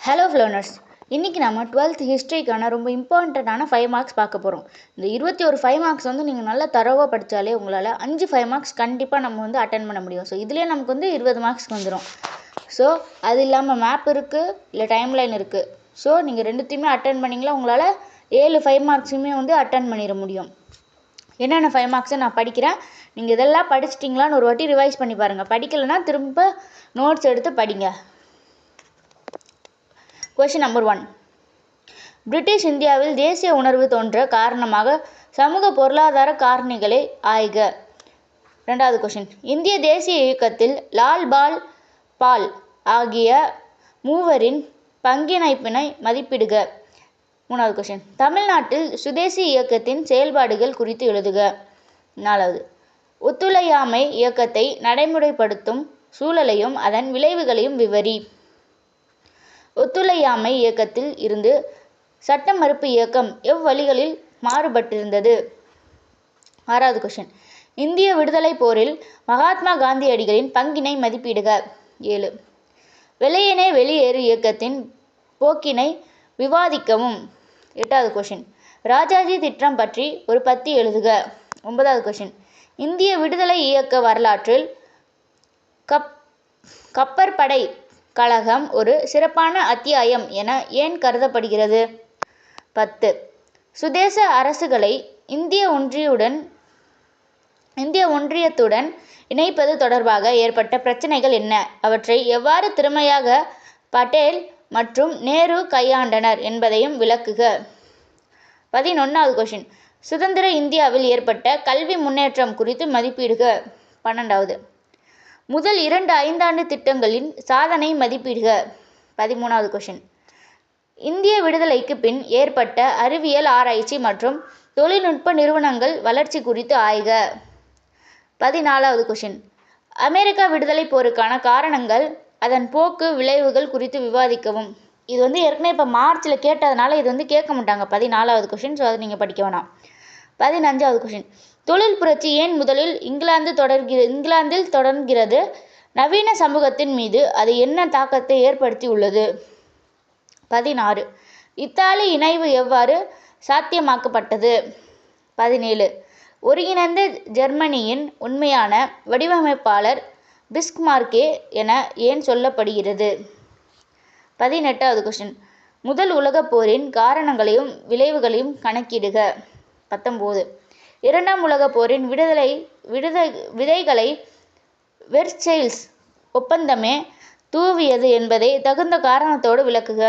Hello ஃப்ளோனர்ஸ், இன்றைக்கி நம்ம 12th ஹிஸ்ட்ரிக்கான ரொம்ப இம்பார்ட்டண்ட்டான 5 மார்க்ஸ் பார்க்க போகிறோம். இந்த 21 5 மார்க்ஸ் நீங்கள் நல்லா தரோவாக படித்தாலே உங்களால் 5 மார்க்ஸ் கண்டிப்பாக நம்ம அட்டன் பண்ண முடியும். ஸோ இதுலேயே நமக்கு 20 மார்க்ஸ் வந்துடும். ஸோ அது இல்லாமல் மேப் இருக்குது, இல்லை டைம்லைன் இருக்குது. ஸோ நீங்கள் ரெண்டுத்தையுமே அட்டன் பண்ணிங்களா உங்களால் 7 5 மார்க்ஸுமே அட்டன் பண்ணிட முடியும். என்னென்ன 5 மார்க்ஸை நான் படிக்கிறேன், நீங்கள் இதெல்லாம் படிச்சிட்டிங்களான்னு ஒரு வாட்டி ரிவைஸ் பண்ணி பாருங்கள். படிக்கலைன்னா திரும்ப நோட்ஸ் எடுத்து படிங்க. Question number 1. பிரிட்டிஷ் இந்தியாவில் தேசிய உணர்வு தோன்ற காரணமாக சமூக பொருளாதார காரணிகளை ஆய்க. 2வது கொஷின். இந்திய தேசிய இயக்கத்தில் லால் பால் ஆகிய மூவரின் பங்கிணைப்பினை மதிப்பிடுக. 3வது கொஷின். தமிழ்நாட்டில் சுதேசி இயக்கத்தின் செயல்பாடுகள் குறித்து எழுதுக. 4வது. ஒத்துழையாமை இயக்கத்தை நடைமுறைப்படுத்தும் சூழலையும் அதன் விளைவுகளையும் விவரி. ஒத்துழையாமை இயக்கத்தில் இருந்து சட்ட மறுப்பு இயக்கம் எவ்வழிகளில் மாறுபட்டிருந்தது. 6வது கொஷின். இந்திய விடுதலை போரில் மகாத்மா காந்தியடிகளின் பங்கினை மதிப்பிடுக. 7. வெள்ளையனே வெளியேறு இயக்கத்தின் போக்கினை விவாதிக்கவும். 8வது கொஷின். ராஜாஜி திட்டம் பற்றி ஒரு பத்தி எழுதுக. 9வது கொஷின். இந்திய விடுதலை இயக்க வரலாற்றில் கப்பற்படை கழகம் ஒரு சிறப்பான அத்தியாயம் என ஏன் கருதப்படுகிறது. 10. சுதேச அரசுகளை இந்திய ஒன்றியத்துடன் இணைப்பது தொடர்பாக ஏற்பட்ட பிரச்சனைகள் என்ன, அவற்றை எவ்வாறு திறமையாக பட்டேல் மற்றும் நேரு கையாண்டனர் என்பதையும் விளக்குக. 11வது கொஷின். சுதந்திர இந்தியாவில் ஏற்பட்ட கல்வி முன்னேற்றம் குறித்து மதிப்பிடுக. 12வது. முதல் 2 ஐந்தாண்டு திட்டங்களின் சாதனை மதிப்பிடுக. 13வது கொஷின். இந்திய விடுதலைக்கு பின் ஏற்பட்ட அறிவியல் ஆராய்ச்சி மற்றும் தொழில்நுட்ப நிறுவனங்கள் வளர்ச்சி குறித்து ஆய்க. 14வது கொஷின். அமெரிக்கா விடுதலை போருக்கான காரணங்கள், அதன் போக்கு, விளைவுகள் குறித்து விவாதிக்கவும். இது ஏற்கனவே இப்போ மார்ச்சில் கேட்டதுனால இது கேட்க மாட்டாங்க 14வது கொஷின். ஸோ அதை நீங்கள் படிக்க வேணாம். 15வது கொஷின். தொழில் புரட்சி ஏன் முதலில் இங்கிலாந்தில் தொடர்கிறது, நவீன சமூகத்தின் மீது அது என்ன தாக்கத்தை ஏற்படுத்தி உள்ளது. 16. இத்தாலி இணைவு எவ்வாறு சாத்தியமாக்கப்பட்டது. 17. ஒருங்கிணைந்த ஜெர்மனியின் உண்மையான வடிவமைப்பாளர் பிஸ்மார்க்கே என ஏன் சொல்லப்படுகிறது. 18வது கொஷின். முதல் உலகப் போரின் காரணங்களையும் விளைவுகளையும் கணக்கிடுக. 19. 2ஆம் உலகப் போரின் விதைகளை வெர்சைல்ஸ் ஒப்பந்தமே தூவியது என்பதை தகுந்த காரணத்தோடு விளக்குக.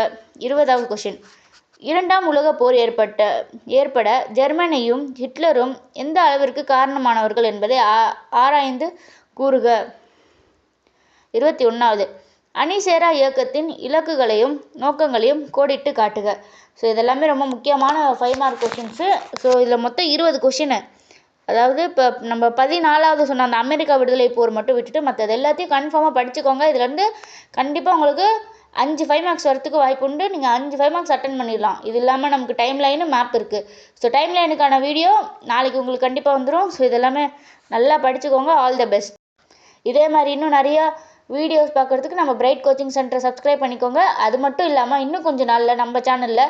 20வது கொஷின். 2ஆம் உலகப் போர் ஏற்பட ஜெர்மனியும் ஹிட்லரும் எந்த அளவிற்கு காரணமானவர்கள் என்பதை ஆராய்ந்து கூறுக. 21வது. அணிசேரா இயக்கத்தின் இலக்குகளையும் நோக்கங்களையும் கோடிட்டு காட்டுக. ஸோ இதெல்லாமே ரொம்ப முக்கியமான 5 மார்க் கொஷின்ஸு. ஸோ இதில் மொத்தம் 20 கொஷின். அதாவது இப்போ நம்ம 14வது சொன்ன அந்த அமெரிக்கா விடுதலை போர் மட்டும் விட்டுட்டு மற்றது எல்லாத்தையும் கன்ஃபார்மாக படிச்சுக்கோங்க. இதுலேருந்து கண்டிப்பாக உங்களுக்கு 5 5 மார்க்ஸ் வரத்துக்கு வாய்ப்பு உண்டு. நீங்கள் 5 5 மார்க்ஸ் அட்டன் பண்ணிடலாம். இது இல்லாமல் நமக்கு டைம் லைனு மேப் இருக்குது. ஸோ டைம் லைனுக்கான வீடியோ நாளைக்கு உங்களுக்கு கண்டிப்பாக வந்துடும். ஸோ இதெல்லாமே நல்லா படிச்சுக்கோங்க. All the best. இதே மாதிரி இன்னும் நிறையா வீடியோஸ் பார்க்குறதுக்கு நம்ம பிரைட் கோச்சிங் சென்டரை சப்ஸ்கிரைப் பண்ணிக்கோங்க. அது மட்டும் இல்லாமல் இன்னும் கொஞ்சம் நாளில் நம்ம சேனலில்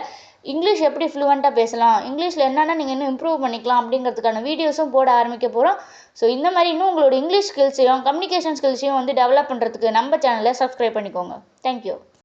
இங்கிலீஷ் எப்படி ஃப்ளூவெண்ட்டாக பேசலாம், இங்கிலீஷில் என்னென்ன நீங்கள் இன்னும் இம்ப்ரூவ் பண்ணிக்கலாம் அப்படிங்கிறதுக்கான வீடியோஸும் போட ஆரம்பிக்க போகிறோம். ஸோ இந்த மாதிரி இன்னும் உங்களோட இங்கிலீஷ் ஸ்கில்ஸையும் கம்யூனிகேஷன் ஸ்கில்ஸையும் டெவலப் பண்ணுறதுக்கு நம்ம சேனலை சப்ஸ்கிரைப் பண்ணிக்கோங்க. தேங்க்யூ.